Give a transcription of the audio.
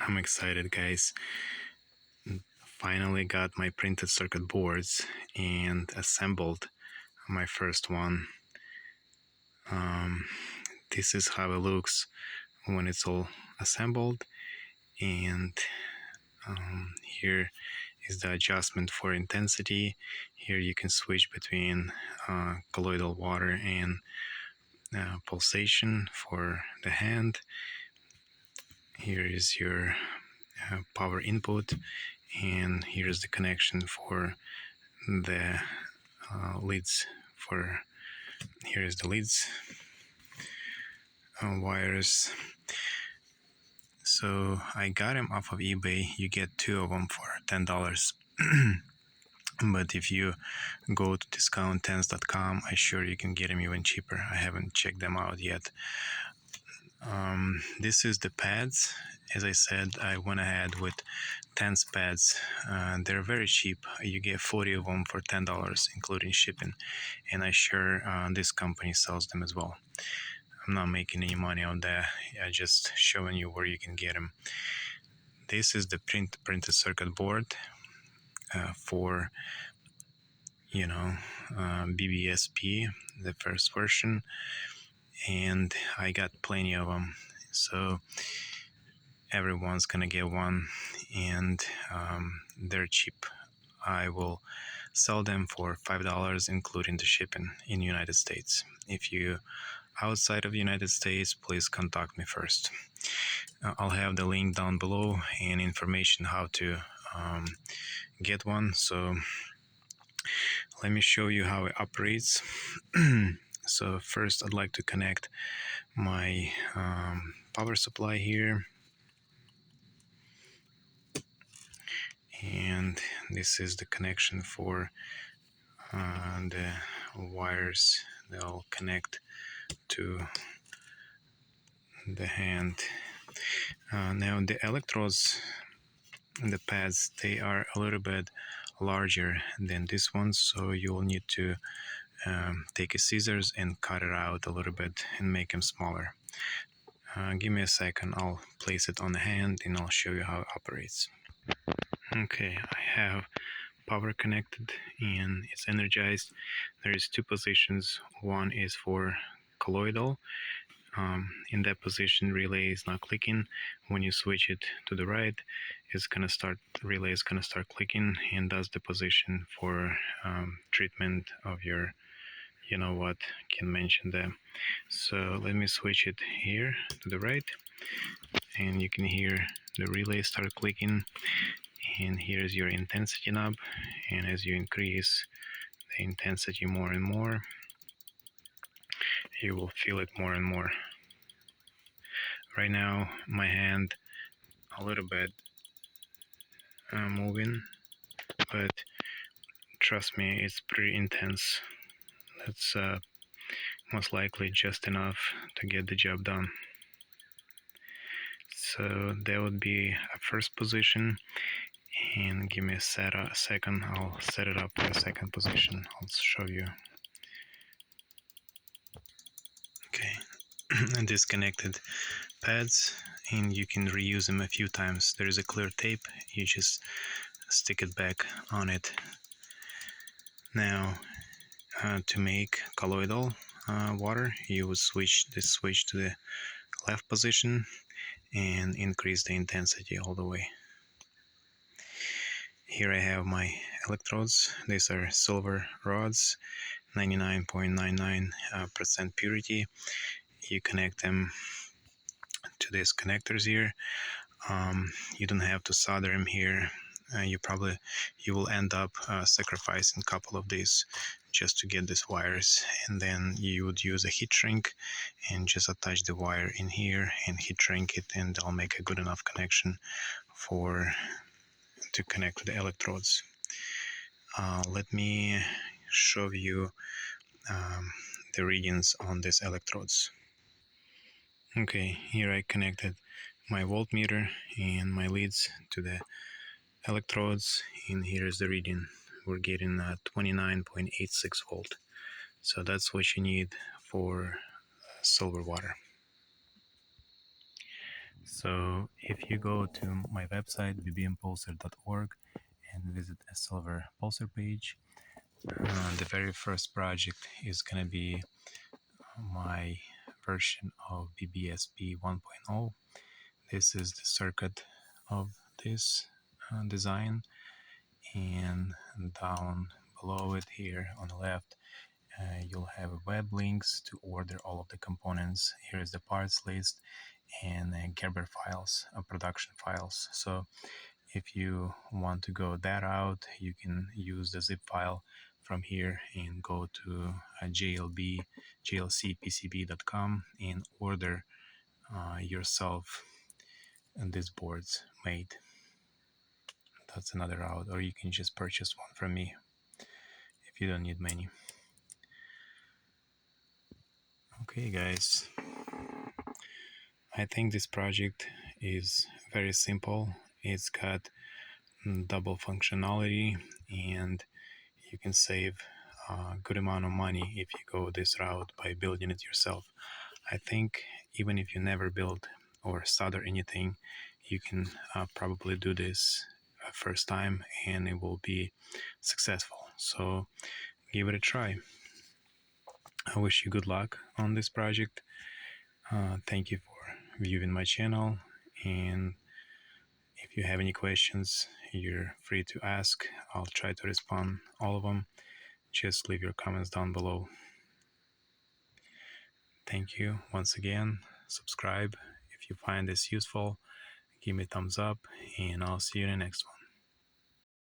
I'm excited, guys. Finally got my printed circuit boards and assembled my first one. Um, this is how it looks when it's all assembled, and here is the adjustment for intensity. Here you can switch between colloidal water and pulsation for the hand. Here is your power input, and here's the connection for the leads. For here is the leads wires. So I got them off of eBay. You get two of them for $10. But if you go to discounttens.com, I'm sure you can get them even cheaper. I haven't checked them out yet. This is the pads. As I said, I went ahead with TENS pads. They're very cheap. You get 40 of them for $10, including shipping. And I'm sure this company sells them as well. I'm not making any money on that. I'm just showing you where you can get them. This is the printed circuit board for BBSP, the first version, and I got plenty of them. So everyone's gonna get one, and they're cheap. I will sell them for $5, including the shipping in the United States. If you outside of the United States, please contact me first. I'll have the link down below and information how to get one. So let me show you how it operates. So first I'd like to connect my power supply here, and this is the connection for the wires. They'll connect to the hand. Now the electrodes and the pads, they are a little bit larger than this one, so you'll need to take a scissors and cut it out a little bit and make them smaller. Give me a second, I'll place it on the hand and I'll show you how it operates. Okay, I have power connected and it's energized. There is two positions. One is for colloidal. In that position, relay is not clicking. When you switch it to the right, relay is gonna start clicking, and that's the position for treatment of your, can mention that. So let me switch it here to the right, and you can hear the relay start clicking. And here's your intensity knob, and as you increase the intensity more and more, you will feel it more and more. Right now my hand a little bit moving, but trust me, it's pretty intense. That's most likely just enough to get the job done. So that would be a first position, and give me a second, I'll set it up for the second position. I'll show you. Okay, and disconnected pads, and you can reuse them a few times. There is a clear tape, you just stick it back on it. Now to make colloidal water, you would switch to the left position and increase the intensity all the way. Here I have my electrodes. These are silver rods, 99.99% purity. You connect them to these connectors here. You don't have to solder them here. You will end up sacrificing a couple of these just to get these wires, and then you would use a heat shrink and just attach the wire in here and heat shrink it, and they'll make a good enough connection to connect to the electrodes. Let me show you the readings on these electrodes. Okay, here I connected my voltmeter and my leads to the electrodes, and here is the reading. We're getting 29.86 volt. So that's what you need for silver water. So if you go to my website bbmpulsar.org and visit a Silver Pulsar page, the very first project is going to be my version of BBSP 1.0. This is the circuit of this design, and down below it here on the left you'll have web links to order all of the components. Here is the parts list and Gerber files, production files. So if you want to go that route, you can use the zip file from here and go to glcpcb.com and order yourself these boards made. That's another route, or you can just purchase one from me if you don't need many. Okay guys, I think this project is very simple. It's got double functionality, and you can save a good amount of money if you go this route by building it yourself. I think even if you never build or solder anything, you can probably do this first time and it will be successful. So give it a try. I wish you good luck on this project. Thank you for viewing my channel, and if you have any questions, you're free to ask. I'll try to respond all of them. Just leave your comments down below. Thank you once again. Subscribe if you find this useful. Give me a thumbs up, and I'll see you in the next one.